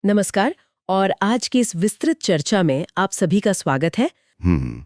नमस्कार। और आज की इस विस्तृत चर्चा में आप सभी का स्वागत है। हम्म।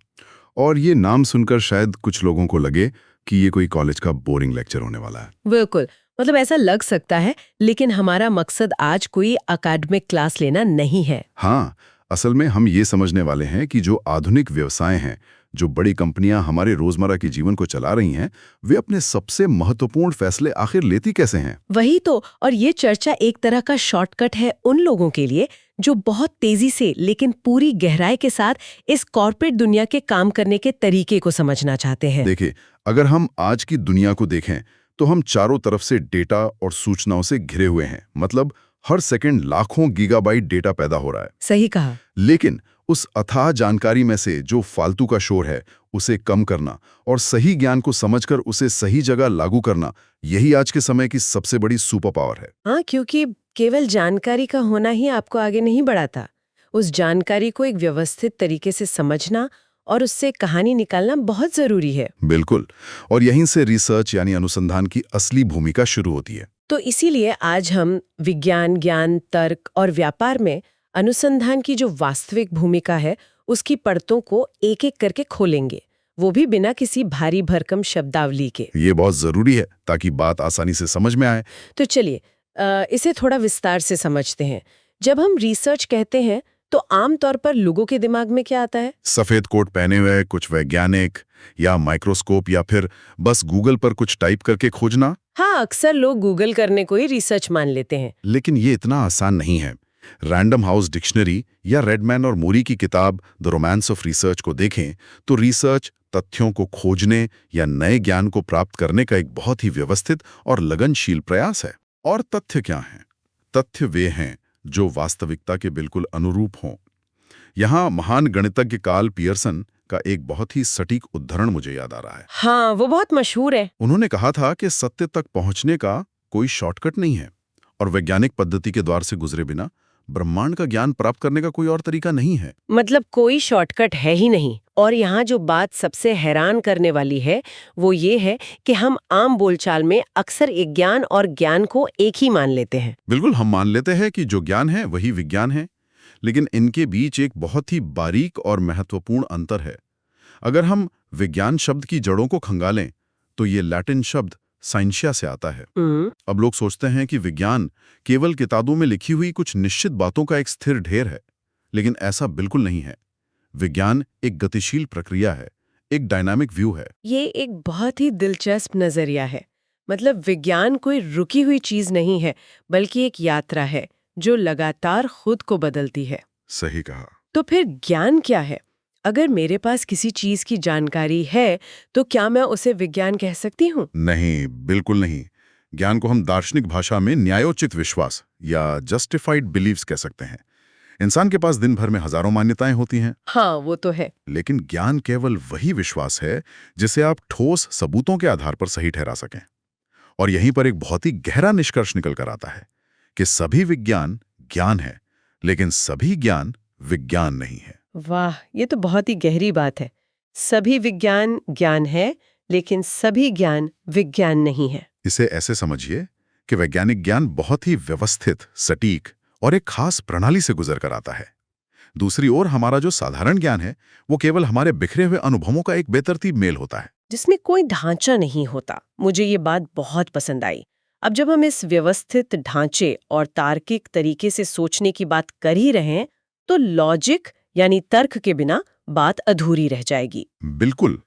और ये नाम सुनकर शायद कुछ लोगों को लगे कि ये कोई कॉलेज का बोरिंग लेक्चर होने वाला है। बिल्कुल, मतलब ऐसा लग सकता है, लेकिन हमारा मकसद आज कोई अकादमिक क्लास लेना नहीं है। हाँ, असल में हम ये समझने वाले हैं कि जो आधुनिक व्यवसाय हैं, जो बड़ी कंपनियां हमारे रोजमर्रा के जीवन को चला रही हैं, वे अपने सबसे महत्वपूर्ण फैसले आखिर लेती कैसे हैं। वही तो। और ये चर्चा एक तरह का शॉर्टकट है उन लोगों के लिए जो बहुत तेजी से लेकिन पूरी गहराई के साथ इस कॉर्पोरेट दुनिया के काम करने के तरीके को समझना चाहते हैं। देखिए, अगर हम आज की दुनिया को देखें तो हम चारों तरफ से डेटा और सूचनाओं से घिरे हुए हैं। मतलब हर सेकंड लाखों गीगाबाइट डेटा पैदा हो रहा है। सही कहा। लेकिन उस अथाह जानकारी में से जो फालतू का शोर है, उसे कम करना और सही ज्ञान को समझकर उसे सही जगह लागू करना, यही आज के समय की सबसे बड़ी सुपर पावर है। हाँ, क्योंकि केवल जानकारी का होना ही आपको आगे नहीं बढ़ाता। उस जानकारी को एक व्यवस्थित तरीके से समझना और उससे कहानी निकालना बहुत जरूरी है। बिल्कुल। और यहीं से रिसर्च यानी अनुसंधान की असली भूमिका शुरू होती है। तो इसीलिए आज हम विज्ञान, ज्ञान, तर्क और व्यापार में अनुसंधान की जो वास्तविक भूमिका है, उसकी परतों को एक एक करके खोलेंगे, वो भी बिना किसी भारी भरकम शब्दावली के। ये बहुत जरूरी है ताकि बात आसानी से समझ में आए। तो चलिए इसे थोड़ा विस्तार से समझते हैं। जब हम रिसर्च कहते हैं तो आमतौर पर लोगों के दिमाग में क्या आता है? सफेद कोट पहने हुए कुछ वैज्ञानिक, या माइक्रोस्कोप, या फिर बस गूगल पर कुछ टाइप करके खोजना। हाँ, अक्सर लोग गूगल करने को ही रिसर्च मान लेते हैं। लेकिन ये इतना आसान नहीं है। रैंडम हाउस डिक्शनरी या रेडमैन और मूरी की किताब द रोमांस ऑफ रिसर्च को देखें तो रिसर्च तथ्यों को खोजने या नए ज्ञान को प्राप्त करने का एक बहुत ही व्यवस्थित और लगनशील प्रयास है। और तथ्य क्या हैं? तथ्य वे हैं जो वास्तविकता के बिल्कुल अनुरूप हों। यहाँ महान गणितज्ञ कार्ल पियर्सन का एक बहुत ही सटीक उदाहरण मुझे याद आ रहा है। हाँ, वो बहुत मशहूर है। उन्होंने कहा था कि सत्य तक पहुंचने का कोई शॉर्टकट नहीं है और वैज्ञानिक पद्धति के द्वार से गुजरे बिना ब्रह्मांड का ज्ञान प्राप्त करने का कोई और तरीका नहीं है। मतलब कोई शॉर्टकट है ही नहीं। और यहाँ जो बात सबसे हैरान करने वाली है वो ये है कि हम आम बोलचाल में अक्सर एक ज्ञान और ज्ञान को एक ही मान लेते हैं। बिल्कुल, हम मान लेते हैं कि जो ज्ञान है वही विज्ञान है, लेकिन इनके बीच एक बहुत ही बारीक और महत्वपूर्ण अंतर है। अगर हम विज्ञान शब्द की जड़ों को खंगालें तो ये लैटिन शब्द साइंसिया से आता है। अब लोग सोचते हैं कि विज्ञान केवल किताबों में लिखी हुई कुछ निश्चित बातों का एक स्थिर ढेर है, लेकिन ऐसा बिल्कुल नहीं है। विज्ञान एक गतिशील प्रक्रिया है, एक डायनामिक व्यू है। ये एक बहुत ही दिलचस्प नजरिया है। मतलब विज्ञान कोई रुकी हुई चीज नहीं है, बल्कि एक यात्रा है जो लगातार खुद को बदलती है। सही कहा। तो फिर ज्ञान क्या है? अगर मेरे पास किसी चीज की जानकारी है तो क्या मैं उसे विज्ञान कह सकती हूँ? नहीं, बिल्कुल नहीं। ज्ञान को हम दार्शनिक भाषा में न्यायोचित विश्वास या जस्टिफाइड बिलीव्स कह सकते हैं। इंसान के पास दिन भर में हजारों मान्यताएं होती हैं। हाँ, वो तो है। लेकिन ज्ञान केवल वही विश्वास है जिसे आप ठोस सबूतों के आधार पर सही ठहरा सकें। और यहीं पर एक बहुत ही गहरा निष्कर्ष निकल कर आता है कि सभी विज्ञान ज्ञान है, लेकिन सभी ज्ञान विज्ञान नहीं है। वाह, ये तो बहुत ही गहरी बात है। सभी विज्ञान ज्ञान है, लेकिन सभी ज्ञान विज्ञान नहीं है। इसे ऐसे समझिए कि वैज्ञानिक ज्ञान बहुत ही व्यवस्थित, सटीक और एक खास प्रणाली से गुजर कर आता है। दूसरी ओर हमारा जो साधारण ज्ञान है वो केवल हमारे बिखरे हुए अनुभवों का एक बेतरतीब मेल होता है, जिसमें कोई ढांचा नहीं होता। मुझे ये बात बहुत पसंद आई। अब जब हम इस व्यवस्थित ढांचे और तार्किक तरीके से सोचने की बात कर ही रहे हैं, तो लॉजिक यानी तर्क के बिना बात अधूरी रह जाएगी। बिल्कुल।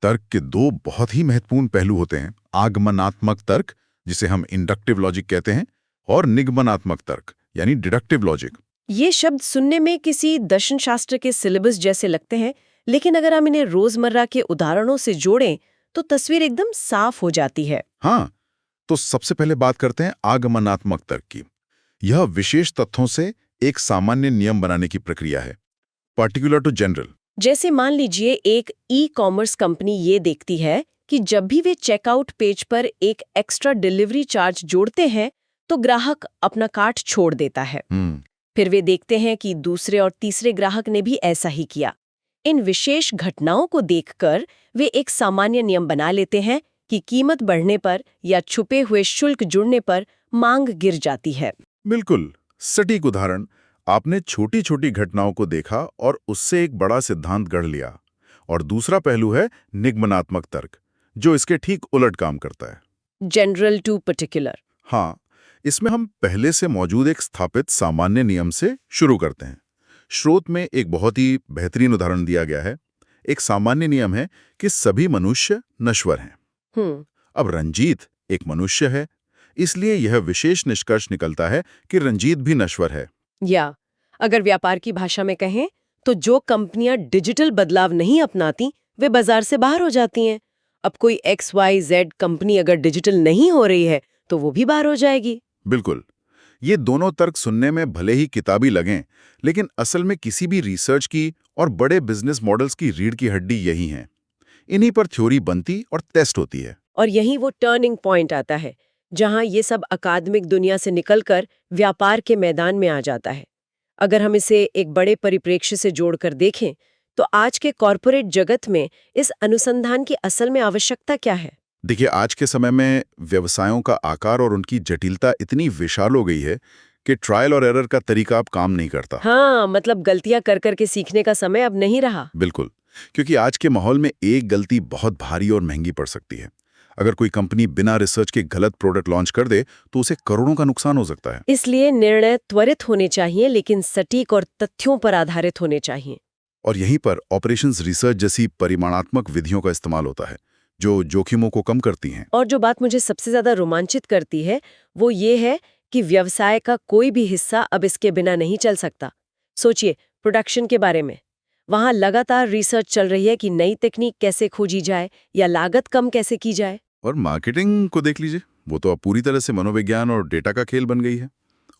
तर्क के दो बहुत ही महत्वपूर्ण पहलू होते हैं, आगमनात्मक तर्क जिसे हम इंडक्टिव लॉजिक कहते हैं, और निगमनात्मक तर्क यानी डिडक्टिव लॉजिक। ये शब्द सुनने में किसी दर्शन शास्त्र के सिलेबस जैसे लगते हैं, लेकिन अगर हम इन्हें रोजमर्रा के उदाहरणों से जोड़ें तो तस्वीर एकदम साफ हो जाती है। हाँ, तो सबसे पहले बात करते हैं आगमनात्मक तर्क की। यह विशेष तथ्यों से एक सामान्य नियम बनाने की प्रक्रिया है, पर्टिकुलर टू जनरल। जैसे मान लीजिए एक ई-कॉमर्स कंपनी ये देखती है कि जब भी वे चेकआउट पेज पर एक एक्स्ट्रा डिलीवरी चार्ज जोड़ते हैं तो ग्राहक अपना कार्ट छोड़ देता है। फिर वे देखते हैं कि दूसरे और तीसरे ग्राहक ने भी ऐसा ही किया। इन विशेष घटनाओं को देखकर वे एक सामान्य नियम बना लेते हैं कि कीमत बढ़ने पर या छुपे हुए शुल्क जुड़ने पर मांग गिर जाती है। बिल्कुल। सटीक उदाहरण, आपने छोटी छोटी घटनाओं को देखा और उससे एक बड़ा सिद्धांत गढ़ लिया। और दूसरा पहलू है निगमनात्मक तर्क, जो इसके ठीक उलट काम करता है। General to particular. हाँ, इसमें हम पहले से मौजूद एक स्थापित सामान्य नियम से शुरू करते हैं। स्रोत में एक बहुत ही बेहतरीन उदाहरण दिया गया है। एक सामान्य नियम है कि सभी मनुष्य नश्वर हैं। अब रंजीत एक मनुष्य है, इसलिए यह विशेष निष्कर्ष निकलता है कि रंजीत भी नश्वर है। या अगर व्यापार की भाषा में कहें तो जो कंपनियां डिजिटल बदलाव नहीं अपनाती वे बाजार से बाहर हो जाती हैं। अब कोई XYZ कंपनी अगर डिजिटल नहीं हो रही है तो वो भी बाहर हो जाएगी। बिल्कुल। ये दोनों तर्क सुनने में भले ही किताबी लगें, लेकिन असल में किसी भी रिसर्च की और बड़े बिजनेस मॉडल्स की रीढ़ की हड्डी यही है। इन्हीं पर थ्योरी बनती और टेस्ट होती है। और यही वो टर्निंग पॉइंट आता है जहां ये सब अकादमिक दुनिया से निकलकर व्यापार के मैदान में आ जाता है। अगर हम इसे एक बड़े परिप्रेक्ष्य से जोड़कर देखें तो आज के कॉरपोरेट जगत में इस अनुसंधान की असल में आवश्यकता क्या है? देखिए, आज के समय में व्यवसायों का आकार और उनकी जटिलता इतनी विशाल हो गई है कि ट्रायल और एरर का तरीका अब काम नहीं करता। हाँ, मतलब गलतियां कर करके सीखने का समय अब नहीं रहा। बिल्कुल, क्योंकि आज के माहौल में एक गलती बहुत भारी और महंगी पड़ सकती है। अगर कोई कंपनी बिना रिसर्च के गलत प्रोडक्ट लॉन्च कर दे तो उसे करोड़ों का नुकसान हो सकता है। इसलिए निर्णय त्वरित होने चाहिए, लेकिन सटीक और तथ्यों पर आधारित होने चाहिए। और यहीं पर ऑपरेशंस रिसर्च जैसी परिमाणात्मक विधियों का इस्तेमाल होता है, जो जोखिमों को कम करती हैं। और जो बात मुझे सबसे ज्यादा रोमांचित करती है वो ये है कि व्यवसाय का कोई भी हिस्सा अब इसके बिना नहीं चल सकता। सोचिए प्रोडक्शन के बारे में, वहां लगातार रिसर्च चल रही है कि नई तकनीक कैसे खोजी जाए या लागत कम कैसे की जाए। और मार्केटिंग को देख लीजिए, वो तो अब पूरी तरह से मनोविज्ञान और डेटा का खेल बन गई है।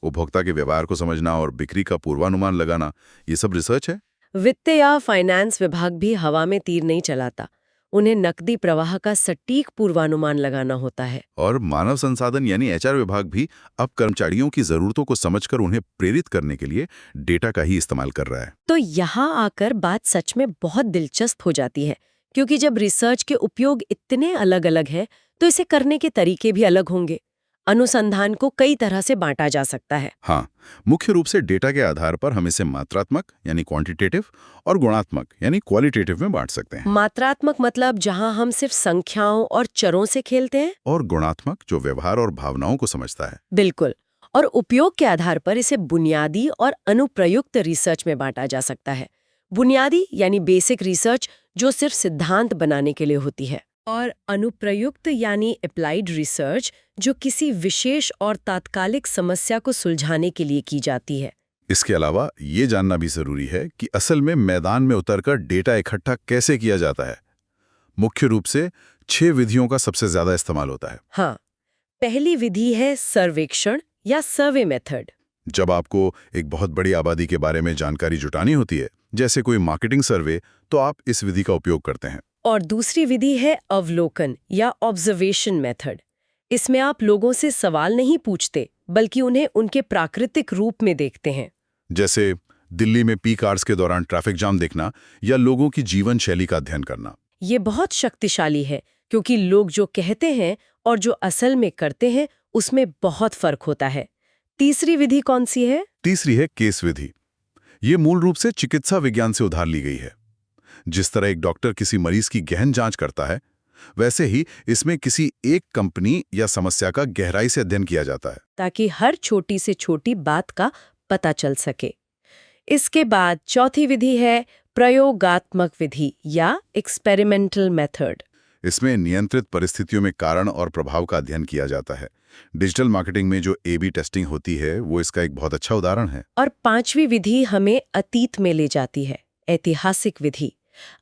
उपभोक्ता के व्यवहार को समझना और बिक्री का पूर्वानुमान लगाना, ये सब रिसर्च है। वित्त या फाइनेंस विभाग भी हवा में तीर नहीं चलाता, उन्हें नकदी प्रवाह का सटीक पूर्वानुमान लगाना होता है। और मानव संसाधन यानी HR विभाग भी अब कर्मचारियों की जरूरतों को समझकर उन्हें प्रेरित करने के लिए डेटा का ही इस्तेमाल कर रहा है। तो यहाँ आकर बात सच में बहुत दिलचस्प हो जाती है, क्योंकि जब रिसर्च के उपयोग इतने अलग अलग हैं तो इसे करने के तरीके भी अलग होंगे। अनुसंधान को कई तरह से बांटा जा सकता है। हाँ, मुख्य रूप से डेटा के आधार पर हम इसे मात्रात्मक यानी क्वांटिटेटिव और गुणात्मक यानी क्वालिटेटिव में बांट सकते हैं। मात्रात्मक मतलब जहां हम सिर्फ संख्याओं और चरों से खेलते हैं, और गुणात्मक जो व्यवहार और भावनाओं को समझता है। बिल्कुल। और उपयोग के आधार पर इसे बुनियादी और अनुप्रयुक्त रिसर्च में बांटा जा सकता है। बुनियादी यानी बेसिक रिसर्च जो सिर्फ सिद्धांत बनाने के लिए होती है, और अनुप्रयुक्त यानी अप्लाइड रिसर्च जो किसी विशेष और तात्कालिक समस्या को सुलझाने के लिए की जाती है। इसके अलावा ये जानना भी जरूरी है कि असल में मैदान में उतरकर डेटा इकट्ठा कैसे किया जाता है। मुख्य रूप से 6 विधियों का सबसे ज्यादा इस्तेमाल होता है। हाँ, पहली विधि है सर्वेक्षण या सर्वे मेथड। जब आपको एक बहुत बड़ी आबादी के बारे में जानकारी जुटानी होती है, जैसे कोई मार्केटिंग सर्वे, तो आप इस विधि का उपयोग करते हैं। और दूसरी विधि है अवलोकन या ऑब्जर्वेशन मेथड। इसमें आप लोगों से सवाल नहीं पूछते, बल्कि उन्हें उनके प्राकृतिक रूप में देखते हैं। जैसे दिल्ली में पीक आवर्स के दौरान ट्रैफिक जाम देखना या लोगों की जीवन शैली का अध्ययन करना। ये बहुत शक्तिशाली है, क्योंकि लोग जो कहते हैं और जो असल में करते हैं उसमें बहुत फर्क होता है। तीसरी विधि कौन सी है? तीसरी है केस विधि। ये मूल रूप से चिकित्सा विज्ञान से उधार ली गई है। जिस तरह एक डॉक्टर किसी मरीज की गहन जांच करता है, वैसे ही इसमें किसी एक कंपनी या समस्या का गहराई से अध्ययन किया जाता है, ताकि हर छोटी से छोटी बात का पता चल सके। इसके बाद चौथी विधि है प्रयोगात्मक विधि या एक्सपेरिमेंटल मेथड। इसमें नियंत्रित परिस्थितियों में कारण और प्रभाव का अध्ययन किया जाता है। डिजिटल मार्केटिंग में जो A/B टेस्टिंग होती है, वो इसका एक बहुत अच्छा उदाहरण है। और पांचवी विधि हमें अतीत में ले जाती है, ऐतिहासिक विधि।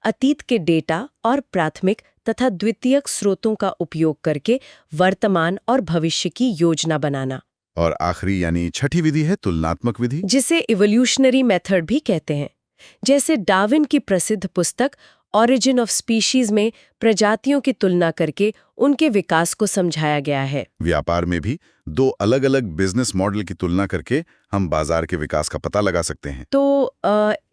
अतीत के डेटा और प्राथमिक तथा द्वितीयक स्रोतों का उपयोग करके वर्तमान और भविष्य की योजना बनाना। और आखिरी यानी छठी विधि है तुलनात्मक विधि, जिसे इवोल्यूशनरी मेथड भी कहते हैं। जैसे डार्विन की प्रसिद्ध पुस्तक ऑरिजिन ऑफ स्पीशीज में प्रजातियों की तुलना करके उनके विकास को समझाया गया है। व्यापार में भी 2 अलग-अलग बिजनेस मॉडल की तुलना करके हम बाजार के विकास का पता लगा सकते हैं। तो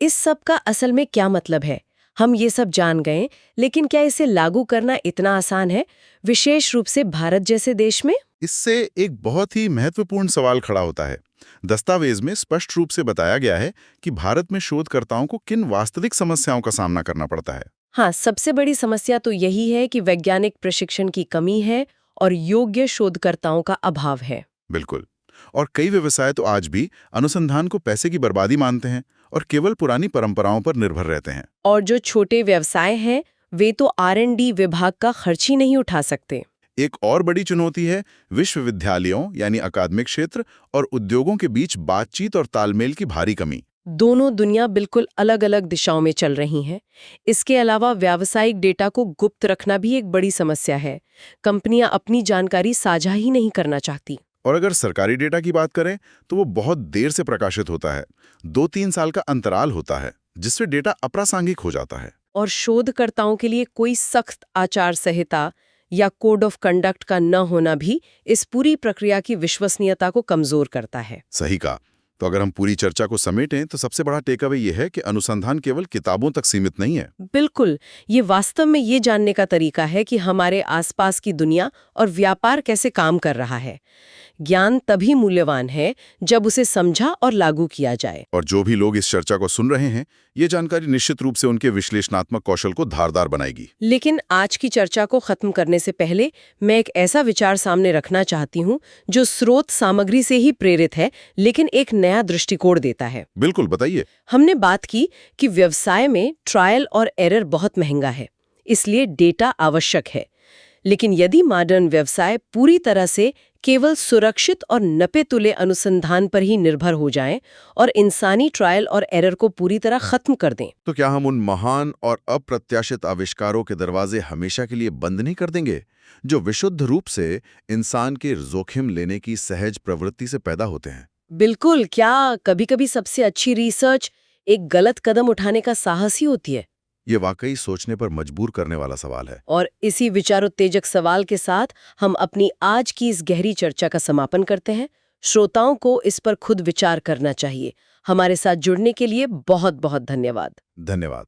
इस सब का असल में क्या मतलब है? हम ये सब जान गए, लेकिन क्या इसे लागू करना इतना आसान है, विशेष रूप से भारत जैसे देश में? इससे एक बहुत ही महत्वपूर्ण सवाल खड़ा होता है दस्तावेज में स्पष्ट रूप से बताया गया है कि भारत में शोधकर्ताओं को किन वास्तविक समस्याओं का सामना करना पड़ता है। हाँ, सबसे बड़ी समस्या तो यही है कि वैज्ञानिक प्रशिक्षण की कमी है और योग्य शोधकर्ताओं का अभाव है। बिल्कुल। और कई व्यवसाय तो आज भी अनुसंधान को पैसे की बर्बादी मानते हैं और केवल पुरानी परंपराओं पर निर्भर रहते हैं। और जो छोटे व्यवसाय हैं, वे तो R&D विभाग का खर्च ही नहीं उठा सकते। एक और बड़ी चुनौती है विश्वविद्यालयों यानी अकादमिक क्षेत्र और उद्योगों के बीच बातचीत और तालमेल की भारी कमी। दोनों दुनिया बिल्कुल अलग-अलग दिशाओं में चल रही हैं। इसके अलावा व्यावसायिक डेटा को गुप्त रखना भी एक बड़ी समस्या है। कंपनियां अपनी जानकारी साझा ही नहीं करना चाहती। और अगर सरकारी डेटा की बात करें तो वो बहुत देर से प्रकाशित होता है। 2-3 साल का अंतराल होता है, जिससे डेटा अप्रासंगिक हो जाता है। और शोधकर्ताओं के लिए कोई सख्त आचार संहिता या कोड ऑफ कंडक्ट का न होना भी इस पूरी प्रक्रिया की विश्वसनीयता को कमजोर करता है। सही कहा। तो अगर हम पूरी चर्चा को समेटें तो सबसे बड़ा टेकअवे ये है कि अनुसंधान केवल किताबों तक सीमित नहीं है। बिल्कुल, ये वास्तव में ये जानने का तरीका है कि हमारे आसपास की दुनिया और व्यापार कैसे काम कर रहा है। ज्ञान तभी मूल्यवान है जब उसे समझा और लागू किया जाए। और जो भी लोग इस चर्चा को सुन रहे हैं, ये जानकारी निश्चित रूप से उनके विश्लेषणात्मक कौशल को धारदार बनाएगी। लेकिन आज की चर्चा को खत्म करने से पहले मैं एक ऐसा विचार सामने रखना चाहती हूँ जो स्रोत सामग्री से ही प्रेरित है, लेकिन एक नया दृष्टिकोण देता है। बिल्कुल, बताइए। हमने बात की कि व्यवसाय में ट्रायल और एरर बहुत महंगा है, इसलिए डेटा आवश्यक है। लेकिन यदि मॉडर्न व्यवसाय पूरी तरह से केवल सुरक्षित और नपे तुले अनुसंधान पर ही निर्भर हो जाएं और इंसानी ट्रायल और एरर को पूरी तरह खत्म कर दें, तो क्या हम उन महान और अप्रत्याशित आविष्कारों के दरवाजे हमेशा के लिए बंद नहीं कर देंगे, जो विशुद्ध रूप से इंसान के जोखिम लेने की सहज प्रवृत्ति से पैदा होते हैं? बिल्कुल। क्या कभी-कभी सबसे अच्छी रिसर्च एक गलत कदम उठाने का साहस ही होती है? ये वाकई सोचने पर मजबूर करने वाला सवाल है। और इसी विचारोत्तेजक सवाल के साथ हम अपनी आज की इस गहरी चर्चा का समापन करते हैं। श्रोताओं को इस पर खुद विचार करना चाहिए। हमारे साथ जुड़ने के लिए बहुत बहुत धन्यवाद। धन्यवाद।